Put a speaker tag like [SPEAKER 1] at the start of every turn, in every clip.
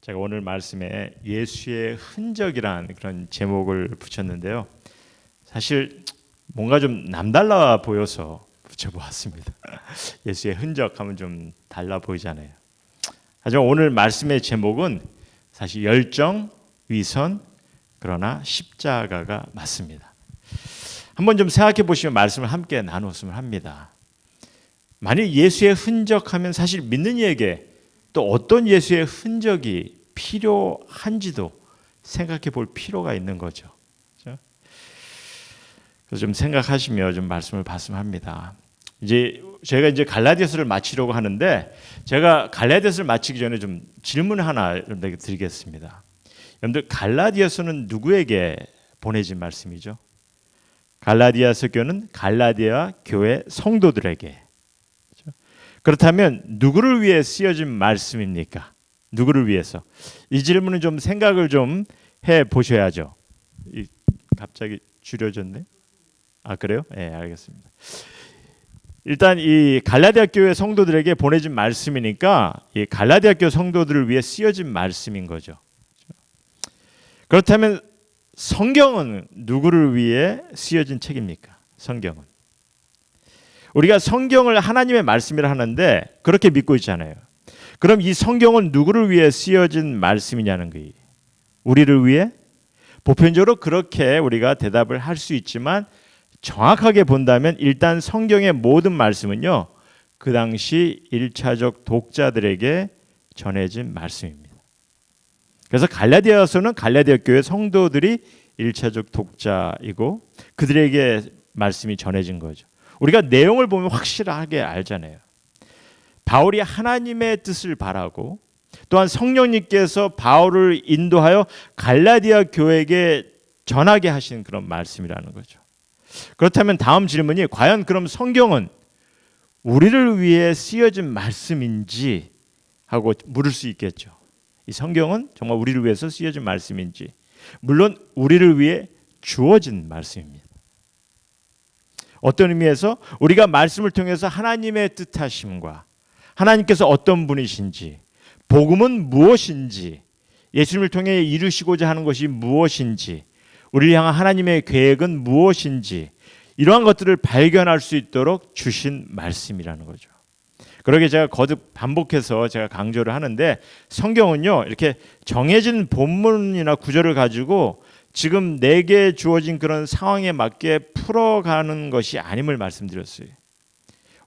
[SPEAKER 1] 제가 오늘 말씀에 예수의 흔적이라는 그런 제목을 붙였는데요. 사실 뭔가 좀 남달라 보여서 붙여보았습니다. 예수의 흔적 하면 좀 달라 보이잖아요. 하지만 오늘 말씀의 제목은 사실 열정, 위선, 그러나 십자가가 맞습니다. 한번 좀 생각해 보시면 말씀을 함께 나눴으면 합니다. 만일 예수의 흔적 하면 사실 믿는 이에게 또 어떤 예수의 흔적이 필요한지도 생각해 볼 필요가 있는 거죠. 그렇죠? 그래서 좀 생각하시며 좀 말씀을 봤으면 합니다. 이제 저희가 갈라디아서를 마치려고 하는데 제가 갈라디아서를 마치기 전에 좀 질문 하나 드리겠습니다. 여러분들 갈라디아서는 누구에게 보내진 말씀이죠? 갈라디아서 교는 갈라디아 교회 성도들에게. 그렇다면 누구를 위해 쓰여진 말씀입니까? 누구를 위해서? 이 질문은 좀 생각을 좀 해 보셔야죠. 갑자기 줄여졌네. 아 그래요? 네, 알겠습니다. 일단 이 갈라디아 교회 성도들에게 보내진 말씀이니까 이 갈라디아 교회 성도들을 위해 쓰여진 말씀인 거죠. 그렇다면 성경은 누구를 위해 쓰여진 책입니까? 성경은 우리가 성경을 하나님의 말씀이라 하는데 그렇게 믿고 있잖아요. 그럼 이 성경은 누구를 위해 쓰여진 말씀이냐는 거예요. 우리를 위해? 보편적으로 그렇게 우리가 대답을 할 수 있지만 정확하게 본다면 일단 성경의 모든 말씀은요. 그 당시 1차적 독자들에게 전해진 말씀입니다. 그래서 갈라디아서는 갈라디아 교회 성도들이 1차적 독자이고 그들에게 말씀이 전해진 거죠. 우리가 내용을 보면 확실하게 알잖아요. 바울이 하나님의 뜻을 바라고 또한 성령님께서 바울을 인도하여 갈라디아 교회에게 전하게 하신 그런 말씀이라는 거죠. 그렇다면 다음 질문이 과연 그럼 성경은 우리를 위해 쓰여진 말씀인지 하고 물을 수 있겠죠. 이 성경은 정말 우리를 위해서 쓰여진 말씀인지. 물론 우리를 위해 주어진 말씀입니다. 어떤 의미에서 우리가 말씀을 통해서 하나님의 뜻하심과 하나님께서 어떤 분이신지, 복음은 무엇인지, 예수님을 통해 이루시고자 하는 것이 무엇인지, 우리를 향한 하나님의 계획은 무엇인지 이러한 것들을 발견할 수 있도록 주신 말씀이라는 거죠. 그러게 제가 거듭 반복해서 제가 강조를 하는데 성경은요 이렇게 정해진 본문이나 구절을 가지고 지금 내게 주어진 그런 상황에 맞게 풀어가는 것이 아님을 말씀드렸어요.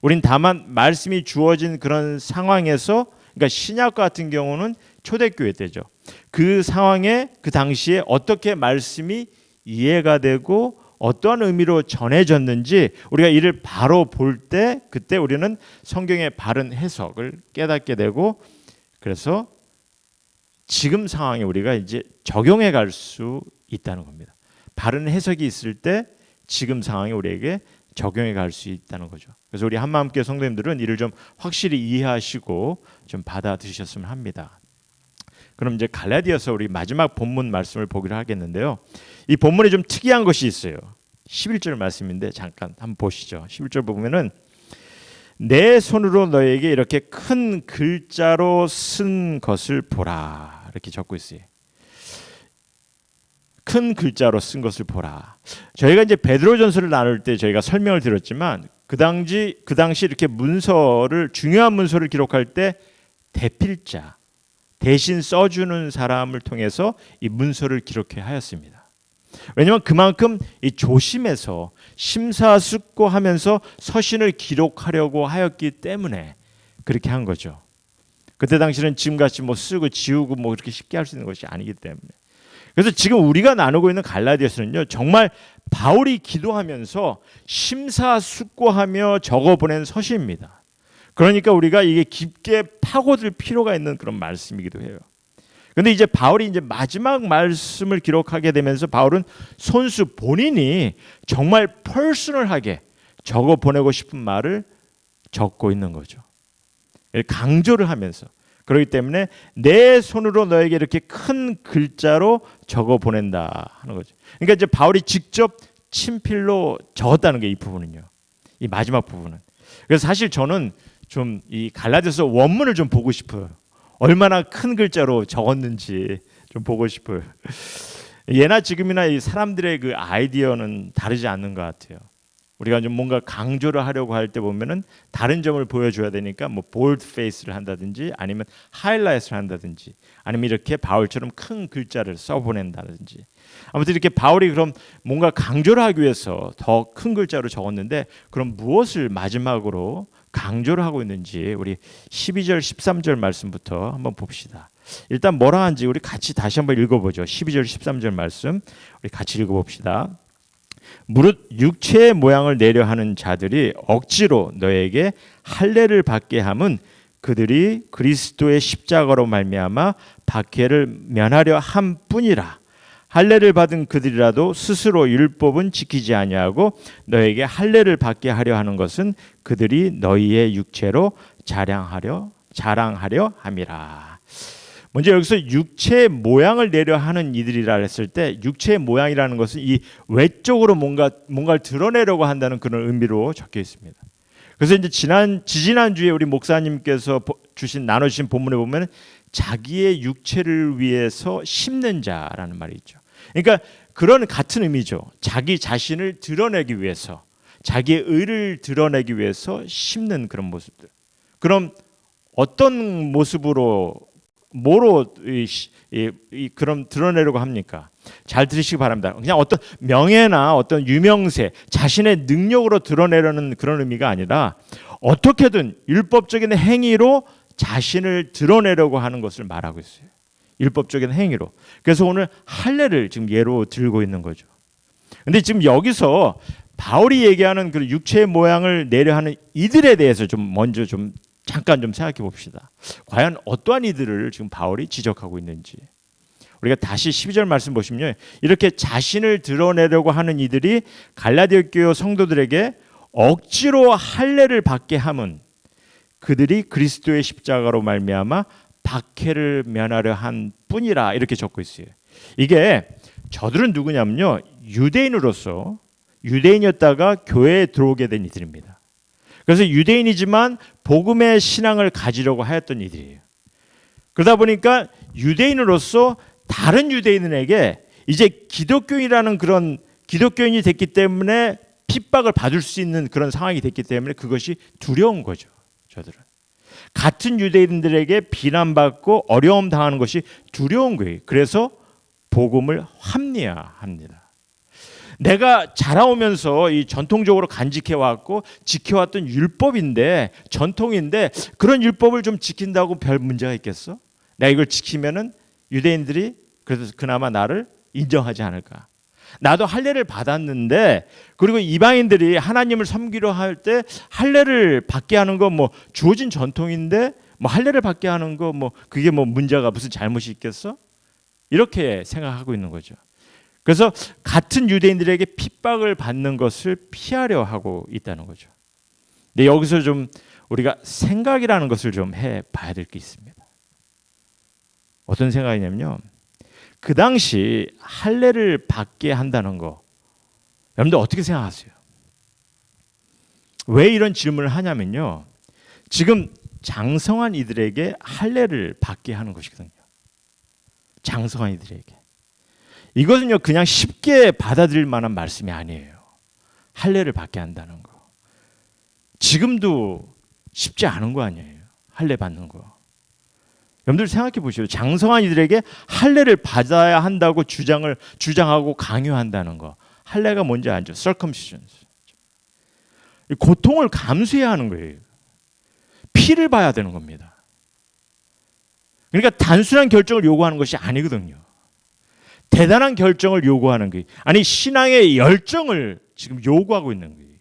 [SPEAKER 1] 우린 다만 말씀이 주어진 그런 상황에서 그러니까 신약 같은 경우는 초대교회 때죠. 그 상황에 그 당시에 어떻게 말씀이 이해가 되고 어떠한 의미로 전해졌는지 우리가 이를 바로 볼 때 그때 우리는 성경의 바른 해석을 깨닫게 되고 그래서 지금 상황에 우리가 이제 적용해 갈 수 있다는 겁니다. 바른 해석이 있을 때 지금 상황에 우리에게 적용해 갈 수 있다는 거죠. 그래서 우리 한마음교회 성도님들은 이를 좀 확실히 이해하시고 좀 받아들이셨으면 합니다. 그럼 이제 갈라디아서 우리 마지막 본문 말씀을 보기로 하겠는데요. 이 본문에 좀 특이한 것이 있어요. 11절 말씀인데 잠깐 한번 보시죠. 11절 보면은 내 손으로 너에게 이렇게 큰 글자로 쓴 것을 보라 이렇게 적고 있어요. 큰 글자로 쓴 것을 보라. 저희가 이제 베드로전서를 나눌 때 저희가 설명을 드렸지만 그 당시 이렇게 문서를 중요한 문서를 기록할 때 대필자 대신 써주는 사람을 통해서 이 문서를 기록해야 하였습니다. 왜냐하면 그만큼 이 조심해서 심사숙고하면서 서신을 기록하려고 하였기 때문에 그렇게 한 거죠. 그때 당시는 지금같이 뭐 쓰고 지우고 뭐 그렇게 쉽게 할 수 있는 것이 아니기 때문에. 그래서 지금 우리가 나누고 있는 갈라디아서는요 정말 바울이 기도하면서 심사숙고하며 적어보낸 서신입니다. 그러니까 우리가 이게 깊게 파고들 필요가 있는 그런 말씀이기도 해요. 그런데 이제 바울이 이제 마지막 말씀을 기록하게 되면서 바울은 손수 본인이 정말 퍼스널하게 적어 보내고 싶은 말을 적고 있는 거죠. 강조를 하면서. 그렇기 때문에 내 손으로 너에게 이렇게 큰 글자로 적어 보낸다 하는 거죠. 그러니까 이제 바울이 직접 친필로 적었다는 게 이 부분은요. 이 마지막 부분은. 그래서 사실 저는 좀 이 갈라디아서 원문을 좀 보고 싶어요. 얼마나 큰 글자로 적었는지 좀 보고 싶어요. 예나 지금이나 이 사람들의 그 아이디어는 다르지 않는 것 같아요. 우리가 좀 뭔가 강조를 하려고 할 때 보면은 다른 점을 보여줘야 되니까 뭐 볼드 페이스를 한다든지 아니면 하이라이트를 한다든지 아니면 이렇게 바울처럼 큰 글자를 써보낸다든지 아무튼 이렇게 바울이 그럼 뭔가 강조를 하기 위해서 더 큰 글자로 적었는데 그럼 무엇을 마지막으로 강조를 하고 있는지 우리 12절 13절 말씀부터 한번 봅시다. 일단 뭐라 하는지 우리 같이 다시 한번 읽어보죠. 12절 13절 말씀 우리 같이 읽어봅시다. 무릇 육체의 모양을 내려 하는 자들이 억지로 너에게 할례를 받게 함은 그들이 그리스도의 십자가로 말미암아 박해를 면하려 함뿐이라. 할례를 받은 그들이라도 스스로 율법은 지키지 아니하고 너에게 할례를 받게 하려 하는 것은 그들이 너희의 육체로 자랑하려 함이라. 먼저 여기서 육체의 모양을 내려 하는 이들이라 했을 때 육체의 모양이라는 것은 이 외적으로 뭔가를 드러내려고 한다는 그런 의미로 적혀 있습니다. 그래서 이제 지난 주에 우리 목사님께서 나눠주신 본문에 보면 자기의 육체를 위해서 심는 자라는 말이 있죠. 그러니까 그런 같은 의미죠. 자기 자신을 드러내기 위해서 자기의 의를 드러내기 위해서 심는 그런 모습들. 그럼 어떤 모습으로 뭐로 그럼 드러내려고 합니까? 잘 들으시기 바랍니다. 그냥 어떤 명예나 어떤 유명세, 자신의 능력으로 드러내려는 그런 의미가 아니라 어떻게든 율법적인 행위로 자신을 드러내려고 하는 것을 말하고 있어요. 율법적인 행위로. 그래서 오늘 할례를 지금 예로 들고 있는 거죠. 근데 지금 여기서 바울이 얘기하는 그 육체의 모양을 내려 하는 이들에 대해서 좀 먼저 좀 잠깐 좀 생각해 봅시다. 과연 어떠한 이들을 지금 바울이 지적하고 있는지. 우리가 다시 12절 말씀 보시면 이렇게 자신을 드러내려고 하는 이들이 갈라디아 교회 성도들에게 억지로 할례를 받게 함은 그들이 그리스도의 십자가로 말미암아 박해를 면하려 한 뿐이라 이렇게 적고 있어요. 이게 저들은 누구냐면요. 유대인이었다가 교회에 들어오게 된 이들입니다. 그래서 유대인이지만 복음의 신앙을 가지려고 하였던 이들이에요. 그러다 보니까 유대인으로서 다른 유대인에게 이제 기독교인이라는 그런 기독교인이 됐기 때문에 핍박을 받을 수 있는 그런 상황이 됐기 때문에 그것이 두려운 거죠. 저들은 같은 유대인들에게 비난받고 어려움 당하는 것이 두려운 거예요. 그래서 복음을 합리화합니다. 내가 자라오면서 이 전통적으로 간직해 왔고 지켜왔던 율법인데 전통인데 그런 율법을 좀 지킨다고 별 문제가 있겠어? 내가 이걸 지키면은 유대인들이 그래서 그나마 나를 인정하지 않을까? 나도 할례를 받았는데 그리고 이방인들이 하나님을 섬기려 할 때 할례를 받게 하는 거 뭐 주어진 전통인데 뭐 할례를 받게 하는 거 뭐 그게 뭐 문제가 무슨 잘못이 있겠어? 이렇게 생각하고 있는 거죠. 그래서 같은 유대인들에게 핍박을 받는 것을 피하려 하고 있다는 거죠. 근데 여기서 좀 우리가 생각이라는 것을 좀 해봐야 될 게 있습니다. 어떤 생각이냐면요. 그 당시 할례를 받게 한다는 거 여러분들 어떻게 생각하세요? 왜 이런 질문을 하냐면요. 지금 장성한 이들에게 할례를 받게 하는 것이거든요. 장성한 이들에게. 이것은요 그냥 쉽게 받아들일 만한 말씀이 아니에요. 할례를 받게 한다는 거. 지금도 쉽지 않은 거 아니에요. 할례 받는 거. 여러분들 생각해 보시죠. 장성한 이들에게 할례를 받아야 한다고 주장하고 강요한다는 거. 할례가 뭔지 알죠? circumcision. 고통을 감수해야 하는 거예요. 피를 봐야 되는 겁니다. 그러니까 단순한 결정을 요구하는 것이 아니거든요. 대단한 결정을 요구하는 거예요. 아니 신앙의 열정을 지금 요구하고 있는 거예요.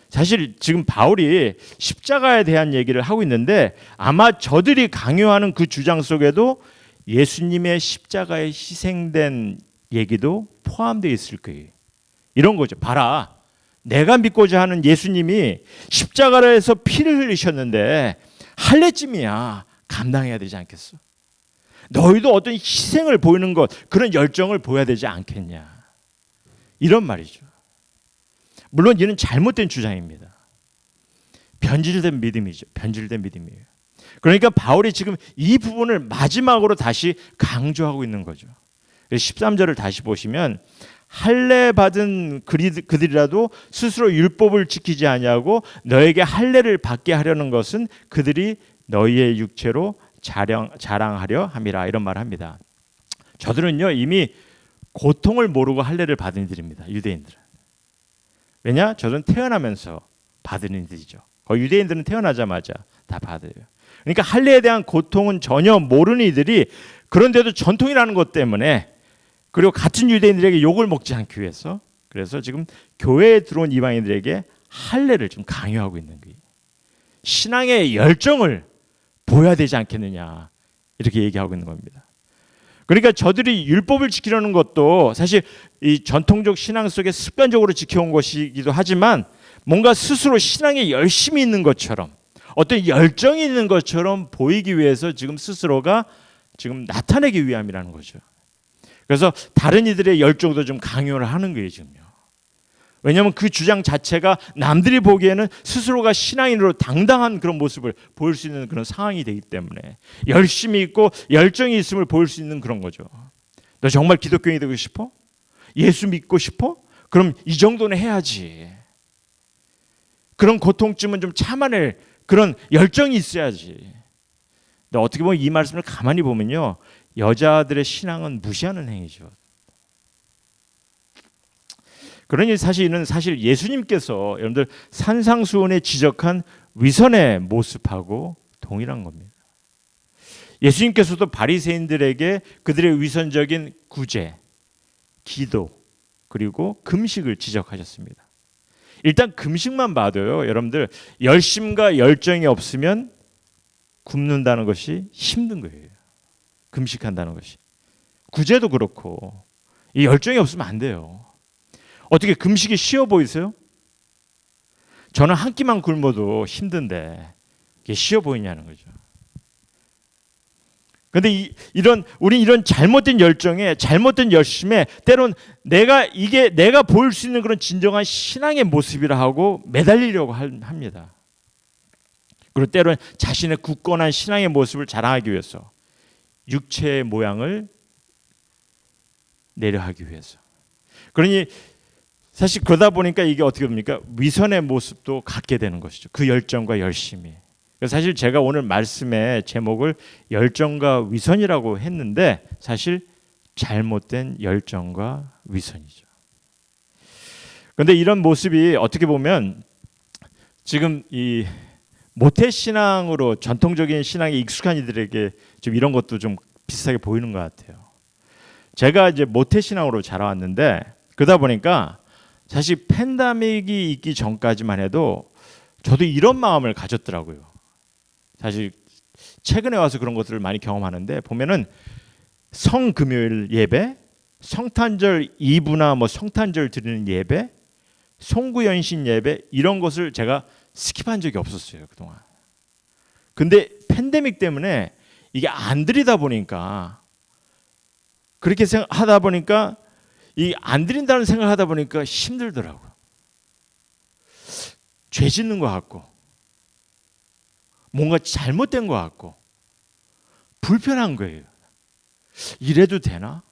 [SPEAKER 1] 사실 지금 바울이 십자가에 대한 얘기를 하고 있는데 아마 저들이 강요하는 그 주장 속에도 예수님의 십자가에 희생된 얘기도 포함되어 있을 거예요. 이런 거죠. 봐라. 내가 믿고자 하는 예수님이 십자가에서 피를 흘리셨는데 할례쯤이야 감당해야 되지 않겠어? 너희도 어떤 희생을 보이는 것, 그런 열정을 보여야 되지 않겠냐. 이런 말이죠. 물론 이는 잘못된 주장입니다. 변질된 믿음이죠. 변질된 믿음이에요. 그러니까 바울이 지금 이 부분을 마지막으로 다시 강조하고 있는 거죠. 13절을 다시 보시면 할례 받은 그들이라도 스스로 율법을 지키지 아니하고 너에게 할례를 받게 하려는 것은 그들이 너희의 육체로 자랑하려 함이라, 이런 말을 합니다. 저들은요 이미 고통을 모르고 할례를 받은 이들입니다. 유대인들은. 왜냐? 저들은 태어나면서 받은 이들이죠. 유대인들은 태어나자마자 다 받아요. 그러니까 할례에 대한 고통은 전혀 모르는 이들이, 그런데도 전통이라는 것 때문에, 그리고 같은 유대인들에게 욕을 먹지 않기 위해서, 그래서 지금 교회에 들어온 이방인들에게 할례를 좀 강요하고 있는 거예요. 신앙의 열정을 보여야 되지 않겠느냐, 이렇게 얘기하고 있는 겁니다. 그러니까 저들이 율법을 지키려는 것도 사실 이 전통적 신앙 속에 습관적으로 지켜온 것이기도 하지만, 뭔가 스스로 신앙에 열심이 있는 것처럼, 어떤 열정이 있는 것처럼 보이기 위해서 지금 스스로가 지금 나타내기 위함이라는 거죠. 그래서 다른 이들의 열정도 좀 강요를 하는 거예요, 지금요. 왜냐하면 그 주장 자체가 남들이 보기에는 스스로가 신앙인으로 당당한 그런 모습을 보일 수 있는 그런 상황이 되기 때문에, 열심히 있고 열정이 있음을 보일 수 있는 그런 거죠. 너 정말 기독교인이 되고 싶어? 예수 믿고 싶어? 그럼 이 정도는 해야지. 그런 고통쯤은 좀 참아낼 그런 열정이 있어야지. 근데 어떻게 보면 이 말씀을 가만히 보면요, 여자들의 신앙은 무시하는 행위죠. 그러니 사실 예수님께서 여러분들 산상수훈에 지적한 위선의 모습하고 동일한 겁니다. 예수님께서도 바리새인들에게 그들의 위선적인 구제, 기도, 그리고 금식을 지적하셨습니다. 일단 금식만 봐도요, 여러분들 열심과 열정이 없으면 굶는다는 것이 힘든 거예요. 금식한다는 것이. 구제도 그렇고 이 열정이 없으면 안 돼요. 어떻게 금식이 쉬워 보이세요? 저는 한 끼만 굶어도 힘든데 이게 쉬워 보이냐는 거죠. 그런데 우리 이런 잘못된 열정에, 잘못된 열심에 때론 내가 보일 수 있는 그런 진정한 신앙의 모습이라 하고 매달리려고 합니다. 그리고 때론 자신의 굳건한 신앙의 모습을 자랑하기 위해서 육체의 모양을 내려하기 위해서. 그러니 사실 그러다 보니까 이게 어떻게 됩니까? 위선의 모습도 갖게 되는 것이죠. 그 열정과 열심이. 사실 제가 오늘 말씀의 제목을 열정과 위선이라고 했는데 사실 잘못된 열정과 위선이죠. 그런데 이런 모습이 어떻게 보면 지금 이 모태신앙으로 전통적인 신앙에 익숙한 이들에게 좀 이런 것도 좀 비슷하게 보이는 것 같아요. 제가 이제 모태신앙으로 자라왔는데 그러다 보니까 사실 팬데믹이 있기 전까지만 해도 저도 이런 마음을 가졌더라고요. 사실 최근에 와서 그런 것들을 많이 경험하는데 보면은 성금요일 예배, 성탄절 이브나 성탄절 드리는 예배, 송구연신 예배 이런 것을 제가 스킵한 적이 없었어요, 그동안. 근데 팬데믹 때문에 이게 안 드리다 보니까 그렇게 하다 보니까 이 안 드린다는 생각을 하다 보니까 힘들더라고요. 죄 짓는 것 같고 뭔가 잘못된 것 같고 불편한 거예요. 이래도 되나?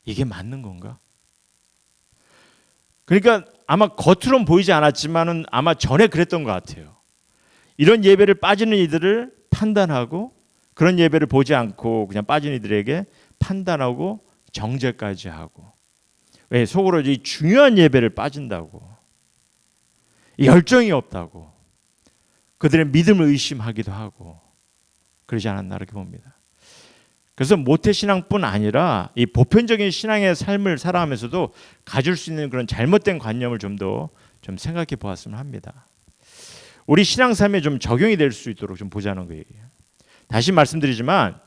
[SPEAKER 1] 이게 맞는 건가? 그러니까 아마 겉으로는 보이지 않았지만은 아마 전에 그랬던 것 같아요. 이런 예배를 빠지는 이들을 판단하고 그런 예배를 보지 않고 그냥 빠진 이들에게 판단하고 정죄까지 하고, 왜 속으로 이 중요한 예배를 빠진다고, 열정이 없다고, 그들의 믿음을 의심하기도 하고 그러지 않았나 이렇게 봅니다. 그래서 모태신앙뿐 아니라 이 보편적인 신앙의 삶을 살아가면서도 가질 수 있는 그런 잘못된 관념을 좀 더 좀 생각해 보았으면 합니다. 우리 신앙 삶에 좀 적용이 될 수 있도록 좀 보자는 거예요. 다시 말씀드리지만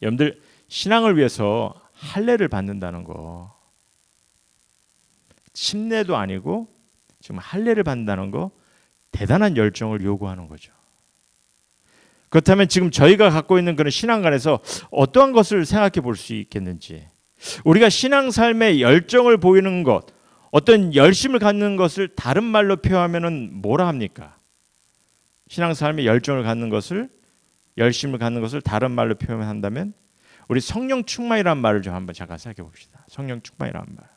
[SPEAKER 1] 여러분들 신앙을 위해서 할례를 받는다는 거 침례도 아니고 지금 할례를 받는다는 거 대단한 열정을 요구하는 거죠. 그렇다면 지금 저희가 갖고 있는 그런 신앙관에서 어떠한 것을 생각해 볼 수 있겠는지, 우리가 신앙 삶에 열정을 보이는 것, 어떤 열심을 갖는 것을 다른 말로 표현하면은 뭐라 합니까? 신앙생활에 열정을 갖는 것을, 열심을 갖는 것을 다른 말로 표현한다면 우리 성령 충만이라는 말을 좀 한번 잠깐 생각해 봅시다. 성령 충만이라는 말.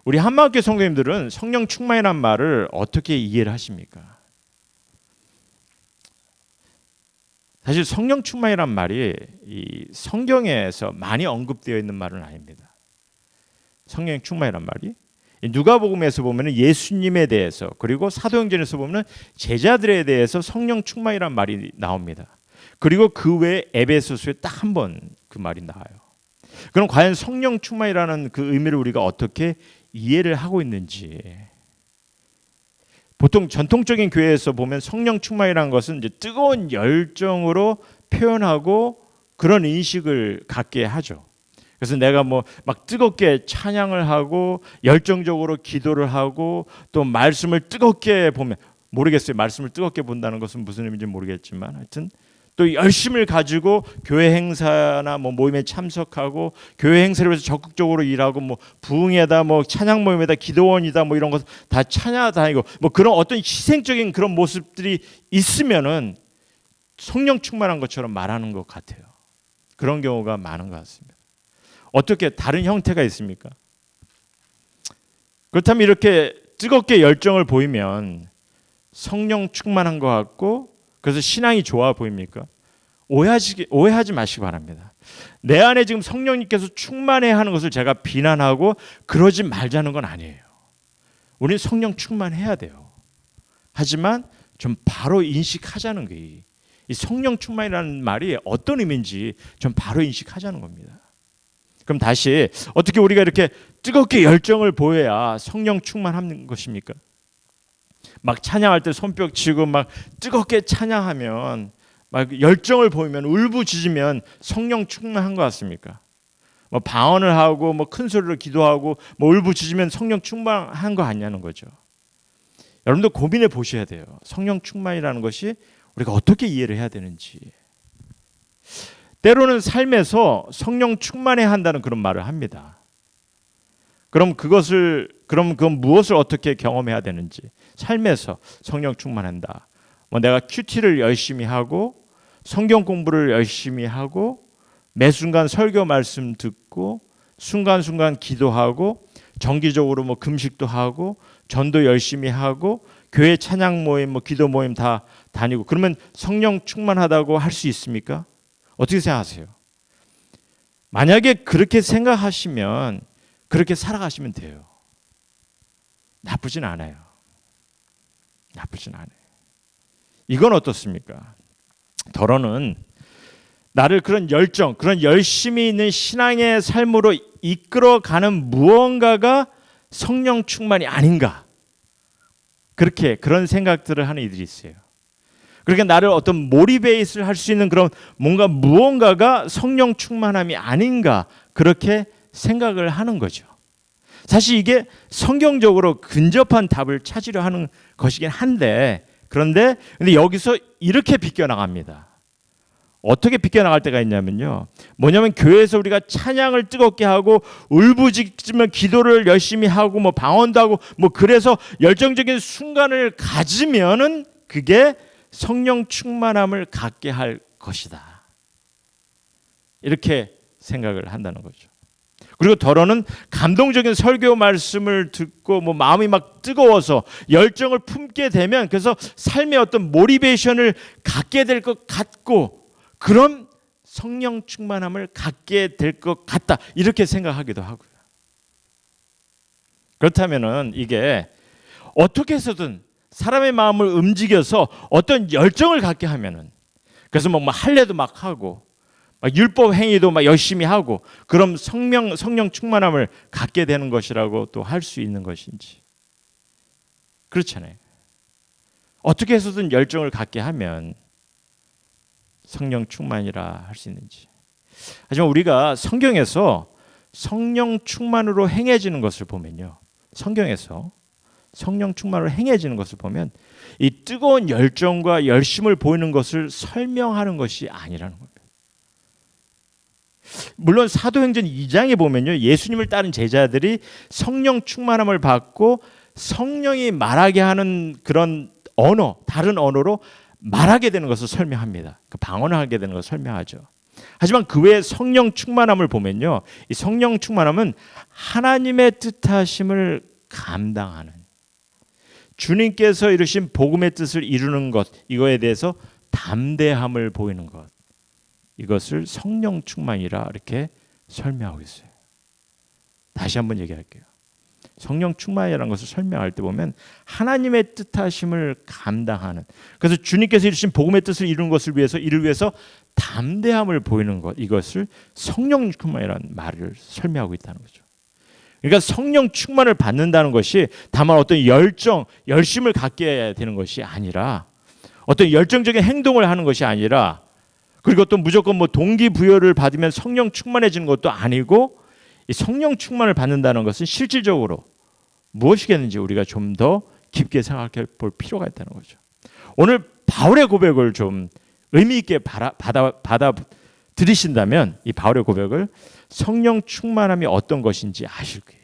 [SPEAKER 1] 우리 한마음교회 성도님들은 성령 충만이라는 말을 어떻게 이해를 하십니까? 사실 성령 충만이란 말이 이 성경에서 많이 언급되어 있는 말은 아닙니다. 성령 충만이란 말이 누가복음에서 보면은 예수님에 대해서, 그리고 사도행전에서 보면은 제자들에 대해서 성령 충만이란 말이 나옵니다. 그리고 그 외에 에베소서에 딱 한 번 그 말이 나와요. 그럼 과연 성령 충만이라는 그 의미를 우리가 어떻게 이해를 하고 있는지. 보통 전통적인 교회에서 보면 성령 충만이라는 것은 이제 뜨거운 열정으로 표현하고 그런 인식을 갖게 하죠. 그래서 내가 뭐 막 뜨겁게 찬양을 하고 열정적으로 기도를 하고 또 말씀을 뜨겁게 보면, 모르겠어요. 말씀을 뜨겁게 본다는 것은 무슨 의미인지 모르겠지만 하여튼 또 열심을 가지고 교회 행사나 뭐 모임에 참석하고 교회 행사를 위해서 적극적으로 일하고 뭐 부흥회다 뭐 찬양 모임에다 기도원이다 뭐 이런 것 다 찬양다니고 뭐 그런 어떤 희생적인 그런 모습들이 있으면은 성령 충만한 것처럼 말하는 것 같아요. 그런 경우가 많은 것 같습니다. 어떻게 다른 형태가 있습니까? 그렇다면 이렇게 뜨겁게 열정을 보이면 성령 충만한 것 같고 그래서 신앙이 좋아 보입니까? 오해하지 마시기 바랍니다. 내 안에 지금 성령님께서 충만해야 하는 것을 제가 비난하고 그러지 말자는 건 아니에요. 우리는 성령 충만해야 돼요. 하지만 좀 바로 인식하자는 게, 이 성령 충만이라는 말이 어떤 의미인지 좀 바로 인식하자는 겁니다. 그럼 다시 어떻게 우리가 이렇게 뜨겁게 열정을 보여야 성령 충만한 것입니까? 막 찬양할 때 손뼉 치고 막 뜨겁게 찬양하면, 막 열정을 보이면, 울부짖으면 성령 충만한 것 같습니까? 뭐 방언을 하고 뭐 큰 소리로 기도하고 뭐 울부짖으면 성령 충만한 거 아니냐는 거죠. 여러분도 고민해 보셔야 돼요. 성령 충만이라는 것이 우리가 어떻게 이해를 해야 되는지. 때로는 삶에서 성령 충만해야 한다는 그런 말을 합니다. 그럼 그건 무엇을 어떻게 경험해야 되는지. 삶에서 성령 충만한다. 뭐 내가 큐티를 열심히 하고 성경 공부를 열심히 하고 매 순간 설교 말씀 듣고 순간순간 기도하고 정기적으로 뭐 금식도 하고 전도 열심히 하고 교회 찬양 모임 뭐 기도 모임 다 다니고 그러면 성령 충만하다고 할 수 있습니까? 어떻게 생각하세요? 만약에 그렇게 생각하시면 그렇게 살아가시면 돼요. 나쁘진 않아요. 나쁘진 않아요. 이건 어떻습니까? 더러는 나를 그런 열정, 그런 열심이 있는 신앙의 삶으로 이끌어가는 무언가가 성령 충만이 아닌가. 그런 생각들을 하는 이들이 있어요. 그러니까 나를 어떤 모티베이트를 할 수 있는 그런 무언가가 성령 충만함이 아닌가. 그렇게 생각을 하는 거죠. 사실 이게 성경적으로 근접한 답을 찾으려 하는 것이긴 한데, 그런데 여기서 이렇게 비껴나갑니다. 어떻게 비껴나갈 때가 있냐면요. 뭐냐면 교회에서 우리가 찬양을 뜨겁게 하고 울부짖으면 기도를 열심히 하고 뭐 방언도 하고 뭐 그래서 열정적인 순간을 가지면은 그게 성령 충만함을 갖게 할 것이다. 이렇게 생각을 한다는 거죠. 그리고 더러는 감동적인 설교 말씀을 듣고 뭐 마음이 막 뜨거워서 열정을 품게 되면 그래서 삶의 어떤 모티베이션을 갖게 될 것 같고 그런 성령 충만함을 갖게 될 것 같다. 이렇게 생각하기도 하고요. 그렇다면은 이게 어떻게 해서든 사람의 마음을 움직여서 어떤 열정을 갖게 하면은 그래서 뭐 할례도 막 하고 막 율법 행위도 막 열심히 하고 그럼 성령 충만함을 갖게 되는 것이라고 또 할 수 있는 것인지. 그렇잖아요. 어떻게 해서든 열정을 갖게 하면 성령 충만이라 할 수 있는지. 하지만 우리가 성경에서 성령 충만으로 행해지는 것을 보면요. 성경에서 성령 충만으로 행해지는 것을 보면 이 뜨거운 열정과 열심을 보이는 것을 설명하는 것이 아니라는 겁니다. 물론 사도행전 2장에 보면요. 예수님을 따른 제자들이 성령 충만함을 받고 성령이 말하게 하는 그런 언어, 다른 언어로 말하게 되는 것을 설명합니다. 그 방언을 하게 되는 것을 설명하죠. 하지만 그 외에 성령 충만함을 보면요, 이 성령 충만함은 하나님의 뜻하심을 감당하는, 주님께서 이루신 복음의 뜻을 이루는 것, 이거에 대해서 담대함을 보이는 것, 이것을 성령 충만이라 이렇게 설명하고 있어요. 다시 한번 얘기할게요. 성령 충만이라는 것을 설명할 때 보면 하나님의 뜻하심을 감당하는, 그래서 주님께서 이루신 복음의 뜻을 이루는 것을 위해서, 이를 위해서 담대함을 보이는 것, 이것을 성령 충만이라는 말을 설명하고 있다는 거죠. 그러니까 성령 충만을 받는다는 것이 다만 어떤 열정, 열심을 갖게 되는 것이 아니라, 어떤 열정적인 행동을 하는 것이 아니라, 그리고 또 무조건 뭐 동기부여를 받으면 성령 충만해지는 것도 아니고, 이 성령 충만을 받는다는 것은 실질적으로 무엇이겠는지 우리가 좀 더 깊게 생각해 볼 필요가 있다는 거죠. 오늘 바울의 고백을 좀 의미 있게 받아들이신다면, 이 바울의 고백을, 성령 충만함이 어떤 것인지 아실 거예요.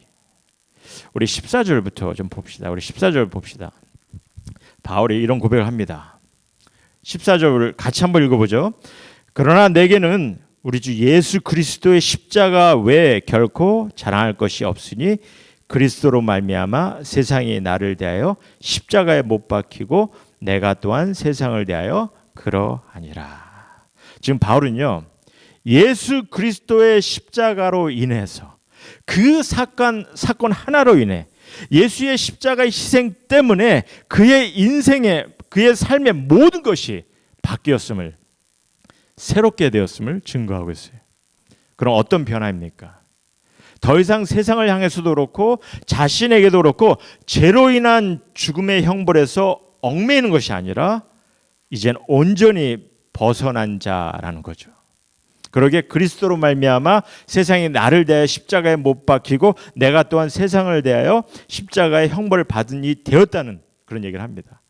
[SPEAKER 1] 우리 14절부터 좀 봅시다. 우리 14절 봅시다. 바울이 이런 고백을 합니다. 14절을 같이 한번 읽어보죠. 그러나 내게는 우리 주 예수 그리스도의 십자가 외에 결코 자랑할 것이 없으니 그리스도로 말미암아 세상이 나를 대하여 십자가에 못 박히고 내가 또한 세상을 대하여 그러하니라. 지금 바울은요, 예수 그리스도의 십자가로 인해서, 그 사건 하나로 인해, 예수의 십자가의 희생 때문에 그의 인생의, 그의 삶의 모든 것이 바뀌었음을, 새롭게 되었음을 증거하고 있어요. 그럼 어떤 변화입니까? 더 이상 세상을 향해서도 그렇고 자신에게도 그렇고 죄로 인한 죽음의 형벌에서 얽매이는 것이 아니라 이젠 온전히 벗어난 자라는 거죠. 그러기에 그리스도로 말미암아 세상이 나를 대하여 십자가에 못 박히고 내가 또한 세상을 대하여 십자가의 형벌을 받은 이 되었다는 그런 얘기를 합니다.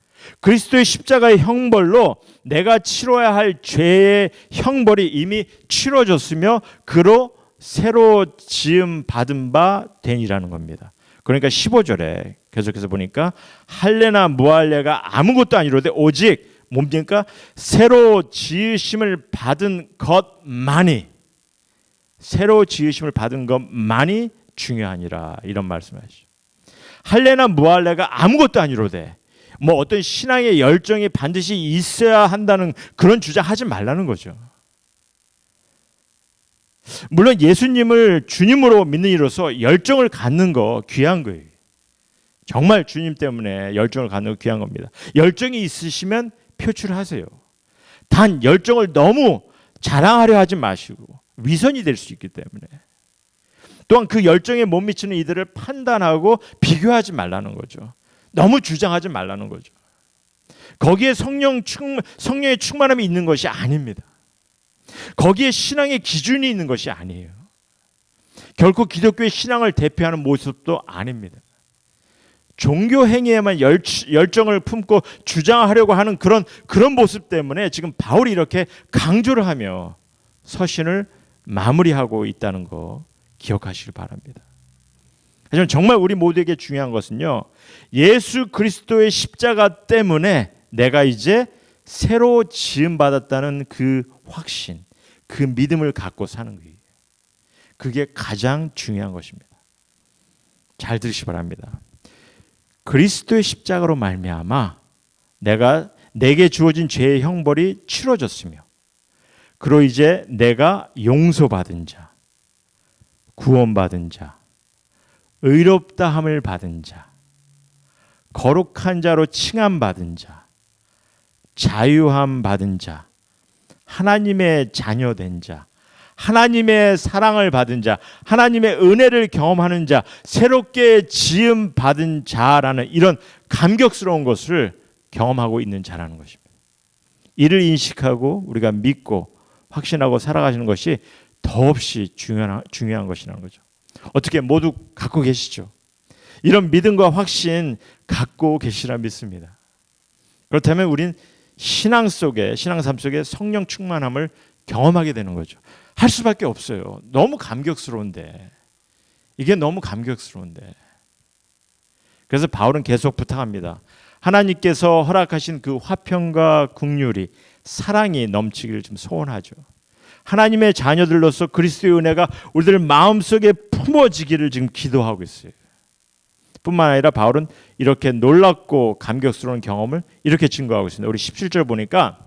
[SPEAKER 1] 그리스도의 십자가의 형벌로 내가 치러야 할 죄의 형벌이 이미 치러졌으며 그로 새로 지음 받은 바 되니라는 겁니다. 그러니까 15절에 계속해서 보니까 할례나 무할례가 아무것도 아니로되 오직 뭡니까? 새로 지으심을 받은 것만이, 새로 지으심을 받은 것만이 중요하니라, 이런 말씀하시죠. 할례나 무할례가 아무것도 아니로되, 뭐 어떤 신앙의 열정이 반드시 있어야 한다는 그런 주장하지 말라는 거죠. 물론 예수님을 주님으로 믿는 이로서 열정을 갖는 거 귀한 거예요. 정말 주님 때문에 열정을 갖는 거 귀한 겁니다. 열정이 있으시면 표출하세요. 단 열정을 너무 자랑하려 하지 마시고 위선이 될 수 있기 때문에, 또한 그 열정에 못 미치는 이들을 판단하고 비교하지 말라는 거죠. 너무 주장하지 말라는 거죠. 거기에 성령의 충만함이 있는 것이 아닙니다. 거기에 신앙의 기준이 있는 것이 아니에요. 결코 기독교의 신앙을 대표하는 모습도 아닙니다. 종교 행위에만 열정을 품고 주장하려고 하는 그런 모습 때문에 지금 바울이 이렇게 강조를 하며 서신을 마무리하고 있다는 거 기억하시길 바랍니다. 하지만 정말 우리 모두에게 중요한 것은요, 예수 그리스도의 십자가 때문에 내가 이제 새로 지음받았다는 그 확신, 그 믿음을 갖고 사는 거예요. 그게 가장 중요한 것입니다. 잘 들으시기 바랍니다. 그리스도의 십자가로 말미암아 내게 주어진 죄의 형벌이 치러졌으며, 그로 이제 내가 용서받은 자, 구원받은 자, 의롭다함을 받은 자, 거룩한 자로 칭함받은 자, 자유함 받은 자, 하나님의 자녀된 자, 하나님의 사랑을 받은 자, 하나님의 은혜를 경험하는 자, 새롭게 지음 받은 자라는 이런 감격스러운 것을 경험하고 있는 자라는 것입니다. 이를 인식하고 우리가 믿고 확신하고 살아가시는 것이 더없이 중요한 것이라는 거죠. 어떻게 모두 갖고 계시죠? 이런 믿음과 확신 갖고 계시라 믿습니다. 그렇다면 우린 신앙 삶 속에 성령 충만함을 경험하게 되는 거죠. 할 수밖에 없어요. 너무 감격스러운데. 이게 너무 감격스러운데. 그래서 바울은 계속 부탁합니다. 하나님께서 허락하신 그 화평과 긍휼이 사랑이 넘치기를 좀 소원하죠. 하나님의 자녀들로서 그리스도의 은혜가 우리들 마음속에 품어지기를 지금 기도하고 있어요. 뿐만 아니라 바울은 이렇게 놀랍고 감격스러운 경험을 이렇게 증거하고 있습니다. 우리 17절 보니까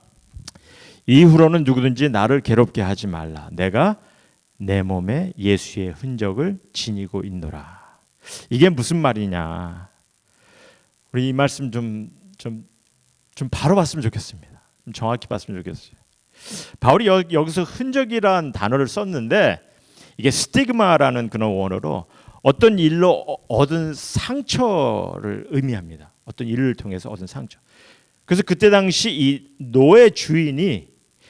[SPEAKER 1] 이후로는 누구든지 나를 괴롭게 하지 말라. 내가 내 몸에 예수의 흔적을 지니고 있노라. 이게 무슨 말이냐? 우리 이 말씀 좀 바로 봤으면 좋겠습니다. 좀 정확히 봤으면 좋겠어요. 바울이 여기서 흔적이란 단어를 썼는데 이게 스티그마라는 그런 원어로 어떤 일로 얻은 상처를 의미합니다. 어떤 일을 통해서 얻은 상처. 그래서 그때 당시 이 노예 주인이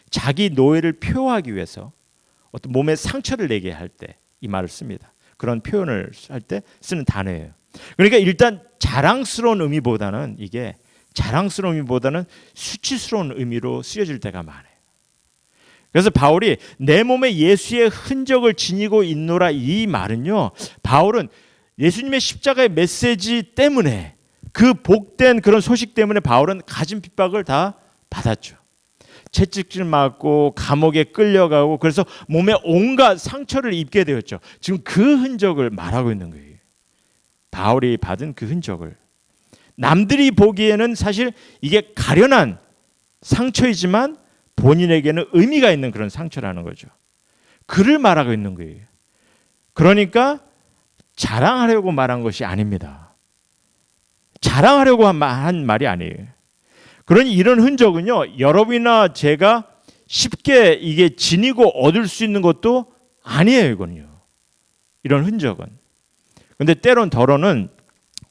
[SPEAKER 1] 자기 노예를 표하기 위해서 어떤 몸에 상처를 내게 할 때 이 말을 씁니다. 그런 표현을 할 때 쓰는 단어예요. 그러니까 일단 자랑스러운 의미보다는 이게 자랑스러운 의미보다는 수치스러운 의미로 쓰여질 때가 많아요. 그래서 바울이 내 몸에 예수의 흔적을 지니고 있노라 이 말은요, 바울은 예수님의 십자가의 메시지 때문에 그 복된 그런 소식 때문에 바울은 가진 핍박을 다 받았죠. 채찍질 맞고 감옥에 끌려가고 그래서 몸에 온갖 상처를 입게 되었죠. 지금 그 흔적을 말하고 있는 거예요. 바울이 받은 그 흔적을 남들이 보기에는 사실 이게 가련한 상처이지만 본인에게는 의미가 있는 그런 상처라는 거죠. 그를 말하고 있는 거예요. 그러니까 자랑하려고 말한 것이 아닙니다. 자랑하려고 한 말이 아니에요. 그러니 이런 흔적은요, 여러분이나 제가 쉽게 이게 지니고 얻을 수 있는 것도 아니에요, 이건요. 이런 흔적은. 근데 때론 더러는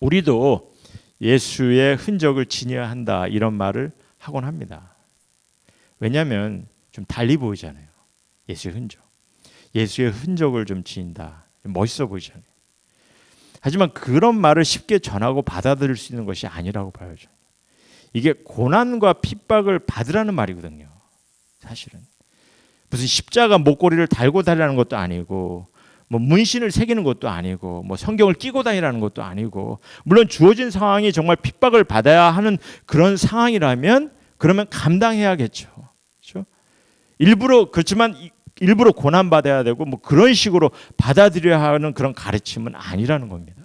[SPEAKER 1] 우리도 예수의 흔적을 지녀야 한다 이런 말을 하곤 합니다. 왜냐하면 좀 달리 보이잖아요. 예수의 흔적. 예수의 흔적을 좀 지닌다. 멋있어 보이잖아요. 하지만 그런 말을 쉽게 전하고 받아들일 수 있는 것이 아니라고 봐요. 이게 고난과 핍박을 받으라는 말이거든요. 사실은. 무슨 십자가 목걸이를 달고 다니라는 것도 아니고 뭐 문신을 새기는 것도 아니고 뭐 성경을 끼고 다니라는 것도 아니고 물론 주어진 상황이 정말 핍박을 받아야 하는 그런 상황이라면 그러면 감당해야겠죠. 그렇죠? 그렇지만 일부러 고난 받아야 되고 뭐 그런 식으로 받아들여야 하는 그런 가르침은 아니라는 겁니다.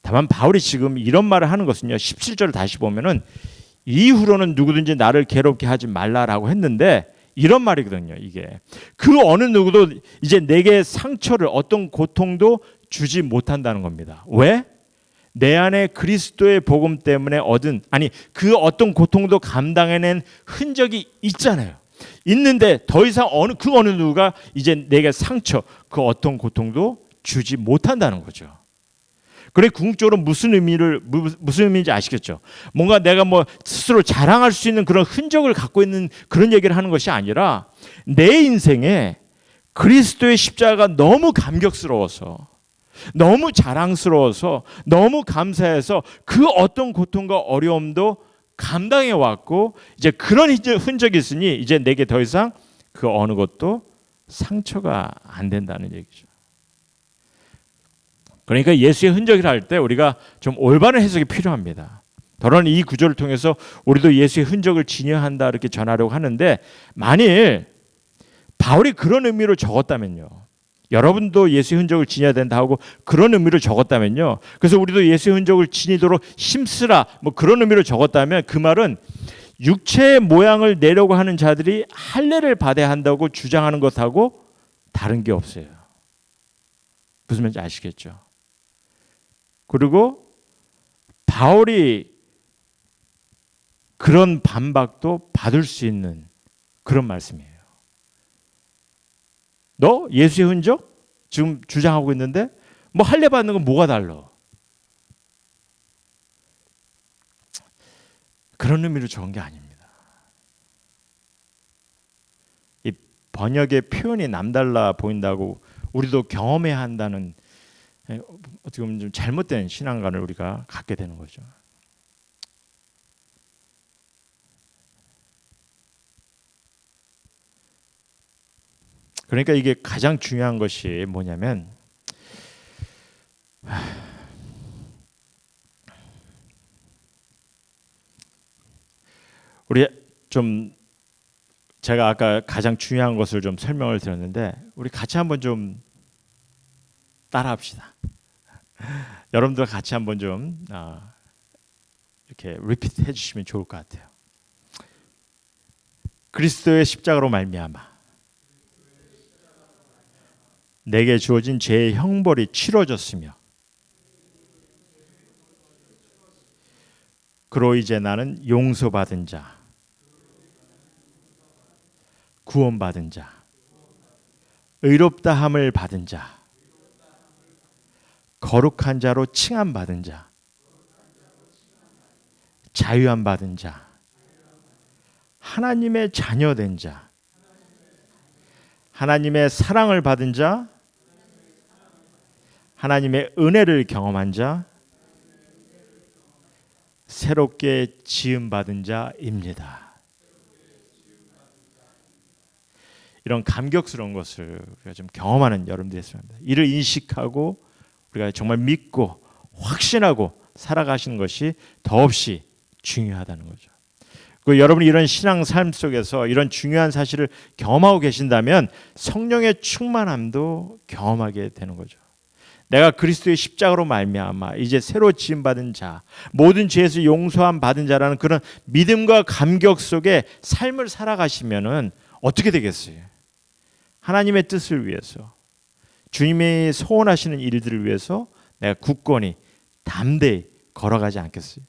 [SPEAKER 1] 다만 바울이 지금 이런 말을 하는 것은요. 17절을 다시 보면은 이후로는 누구든지 나를 괴롭게 하지 말라라고 했는데 이런 말이거든요. 이게 그 어느 누구도 이제 내게 상처를 어떤 고통도 주지 못한다는 겁니다. 왜? 내 안에 그리스도의 복음 때문에 얻은 그 어떤 고통도 감당해낸 흔적이 있잖아요. 있는데 더 이상 그 어느 누가 이제 내게 상처 그 어떤 고통도 주지 못한다는 거죠. 그래 궁극적으로 무슨 의미인지 아시겠죠? 뭔가 내가 뭐 스스로 자랑할 수 있는 그런 흔적을 갖고 있는 그런 얘기를 하는 것이 아니라 내 인생에 그리스도의 십자가가 너무 감격스러워서 너무 자랑스러워서 너무 감사해서 그 어떤 고통과 어려움도 감당해 왔고 이제 그런 흔적이 있으니 이제 내게 더 이상 그 어느 것도 상처가 안 된다는 얘기죠. 그러니까 예수의 흔적이라 할 때 우리가 좀 올바른 해석이 필요합니다. 더러는 이 구절을 통해서 우리도 예수의 흔적을 지녀한다 이렇게 전하려고 하는데 만일 바울이 그런 의미로 적었다면요. 여러분도 예수의 흔적을 지녀야 된다 하고 그런 의미로 적었다면요. 그래서 우리도 예수의 흔적을 지니도록 힘쓰라 뭐 그런 의미로 적었다면 그 말은 육체의 모양을 내려고 하는 자들이 할례를 받아야 한다고 주장하는 것하고 다른 게 없어요. 무슨 말인지 아시겠죠? 그리고 바울이 그런 반박도 받을 수 있는 그런 말씀이에요. 너 예수의 흔적 지금 주장하고 있는데 뭐 할례 받는 건 뭐가 달라? 그런 의미로 적은 게 아닙니다. 이 번역의 표현이 남달라 보인다고 우리도 경험해야 한다는 어떻게 보면 좀 잘못된 신앙관을 우리가 갖게 되는 거죠. 그러니까 이게 가장 중요한 것이 뭐냐면 우리 좀 제가 아까 가장 중요한 것을 좀 설명을 드렸는데 우리 같이 한번 좀 따라합시다. 여러분들 같이 한번 좀 이렇게 리피트 해주시면 좋을 것 같아요. 그리스도의 십자가로 말미암아 내게 주어진 죄의 형벌이 치러졌으며 그로 이제 나는 용서받은 자, 구원받은 자, 의롭다함을 받은 자, 거룩한 자로 칭함받은 자, 자유함 받은 자, 하나님의 자녀된 자, 하나님의 사랑을 받은 자, 하나님의 은혜를 경험한 자, 새롭게 지음받은 자입니다. 이런 감격스러운 것을 우리가 좀 경험하는 여러분들이 있습니다. 이를 인식하고 우리가 정말 믿고 확신하고 살아가시는 것이 더없이 중요하다는 거죠. 그 여러분이 이런 신앙 삶 속에서 이런 중요한 사실을 경험하고 계신다면 성령의 충만함도 경험하게 되는 거죠. 내가 그리스도의 십자가로 말미암아 이제 새로 지음 받은 자, 모든 죄에서 용서함 받은 자라는 그런 믿음과 감격 속에 삶을 살아가시면은 어떻게 되겠어요? 하나님의 뜻을 위해서, 주님이 소원하시는 일들을 위해서 내가 굳건히 담대히 걸어가지 않겠어요?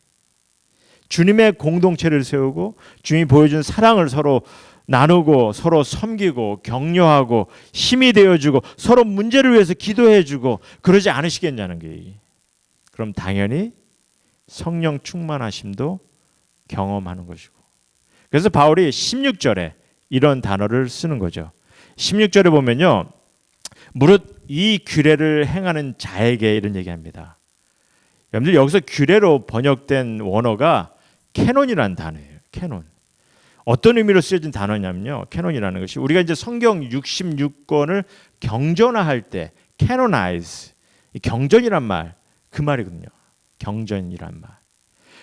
[SPEAKER 1] 주님의 공동체를 세우고 주님이 보여준 사랑을 서로 나누고 서로 섬기고 격려하고 힘이 되어주고 서로 문제를 위해서 기도해주고 그러지 않으시겠냐는 게. 그럼 당연히 성령 충만하심도 경험하는 것이고. 그래서 바울이 16절에 이런 단어를 쓰는 거죠. 16절에 보면요, 무릇 이 규례를 행하는 자에게 이런 얘기합니다. 여러분들 여기서 규례로 번역된 원어가 캐논이라는 단어예요. 캐논. 어떤 의미로 쓰여진 단어냐면요, 캐논이라는 것이 우리가 이제 성경 66권을 경전화할 때 canonize, 경전이란 말, 그 말이거든요. 경전이란 말.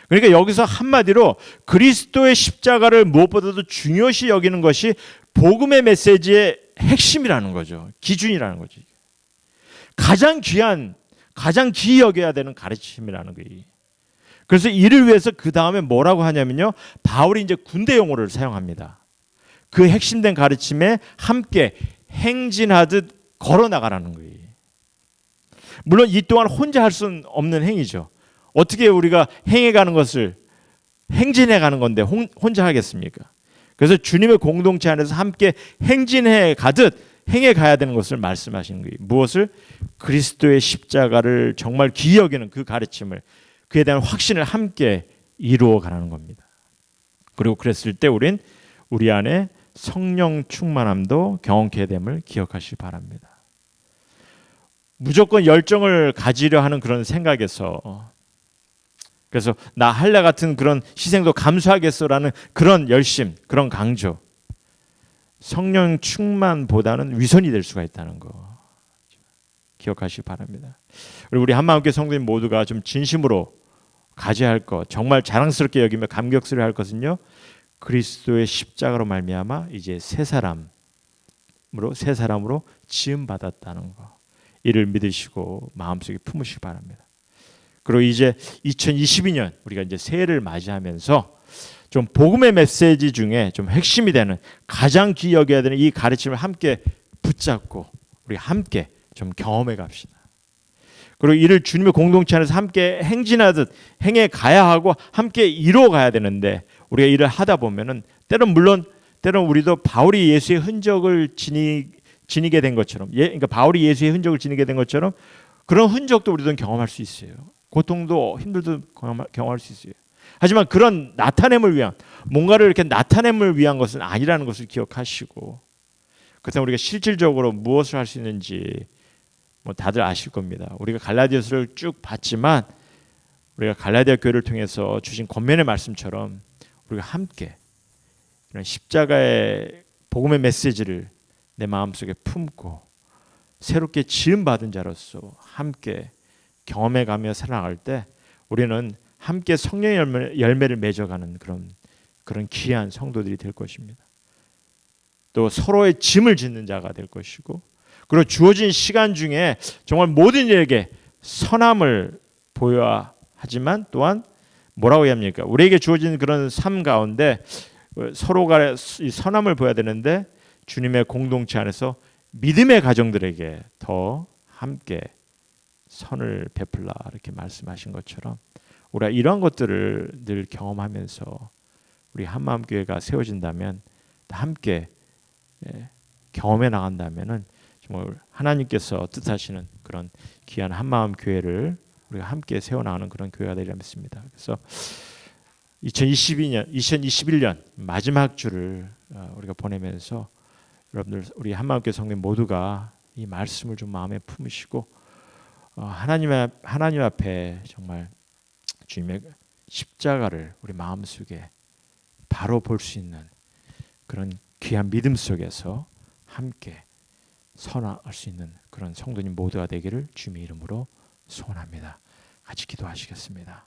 [SPEAKER 1] 그러니까 여기서 한마디로 그리스도의 십자가를 무엇보다도 중요시 여기는 것이 복음의 메시지의 핵심이라는 거죠. 기준이라는 거죠. 가장 귀한, 가장 귀히 여겨야 되는 가르침이라는 거예요. 그래서 이를 위해서 그 다음에 뭐라고 하냐면요, 바울이 이제 군대 용어를 사용합니다. 그 핵심된 가르침에 함께 행진하듯 걸어나가라는 거예요. 물론 이 또한 혼자 할 수는 없는 행위죠. 어떻게 우리가 행해가는 것을 행진해가는 건데 혼자 하겠습니까? 그래서 주님의 공동체 안에서 함께 행진해 가듯 행해 가야 되는 것을 말씀하시는 거예요. 무엇을? 그리스도의 십자가를 정말 귀히 여기는 그 가르침을, 그에 대한 확신을 함께 이루어 가는 겁니다. 그리고 그랬을 때 우린 우리 안에 성령 충만함도 경험케 됨을 기억하시기 바랍니다. 무조건 열정을 가지려 하는 그런 생각에서, 그래서 나 할래 같은 그런 희생도 감수하겠어라는 그런 열심, 그런 강조, 성령 충만보다는 위선이 될 수가 있다는 거 기억하시기 바랍니다. 그리고 우리 한마음교회 성도님 모두가 좀 진심으로 가져야 할 것, 정말 자랑스럽게 여기며 감격스러워할 것은요, 그리스도의 십자가로 말미암아 이제 새 사람으로 지음 받았다는 거, 이를 믿으시고 마음속에 품으시기 바랍니다. 그리고 이제 2022년 우리가 이제 새해를 맞이하면서 좀 복음의 메시지 중에 좀 핵심이 되는, 가장 귀히 여겨야 되는 이 가르침을 함께 붙잡고 우리 함께 좀 경험해 갑시다. 그리고 이를 주님의 공동체 안에서 함께 행진하듯 행해 가야 하고 함께 이루어 가야 되는데, 우리가 일을 하다 보면은 때론 우리도 바울이 예수의 흔적을 지니게 된 것처럼, 그러니까 바울이 예수의 흔적을 지니게 된 것처럼 그런 흔적도 우리도 경험할 수 있어요. 고통도 힘들도 경험할 수 있어요. 하지만 그런 나타냄을 위한, 뭔가를 이렇게 나타냄을 위한 것은 아니라는 것을 기억하시고, 그래서 우리가 실질적으로 무엇을 할 수 있는지 다들 아실 겁니다. 우리가 갈라디아서를 쭉 봤지만 우리가 갈라디아 교회를 통해서 주신 권면의 말씀처럼 우리가 함께 이런 십자가의 복음의 메시지를 내 마음속에 품고 새롭게 지음받은 자로서 함께 경험해가며 살아갈 때 우리는 함께 성령의 열매를 맺어가는 그런 그런 귀한 성도들이 될 것입니다. 또 서로의 짐을 짓는 자가 될 것이고, 그리고 주어진 시간 중에 정말 모든 이에게 선함을 보여야 하지만 또한 뭐라고 해야 합니까? 우리에게 주어진 그런 삶 가운데 서로가 이 선함을 보여야 되는데 주님의 공동체 안에서 믿음의 가정들에게 더 함께 선을 베풀라 이렇게 말씀하신 것처럼 우리가 이러한 것들을 늘 경험하면서 우리 한마음교회가 세워진다면 함께 경험해 나간다면은 정말 하나님께서 뜻하시는 그런 귀한 한마음교회를 우리가 함께 세워나가는 그런 교회가 되리라 믿습니다. 그래서 2021년 마지막 주를 우리가 보내면서 여러분들 우리 한마음교회 성도님 모두가 이 말씀을 좀 마음에 품으시고 하나님 앞에 정말 주님의 십자가를 우리 마음속에 바로 볼 수 있는 그런 귀한 믿음 속에서 함께 선할 수 있는 그런 성도님 모두가 되기를 주님의 이름으로 소원합니다. 같이 기도하시겠습니다.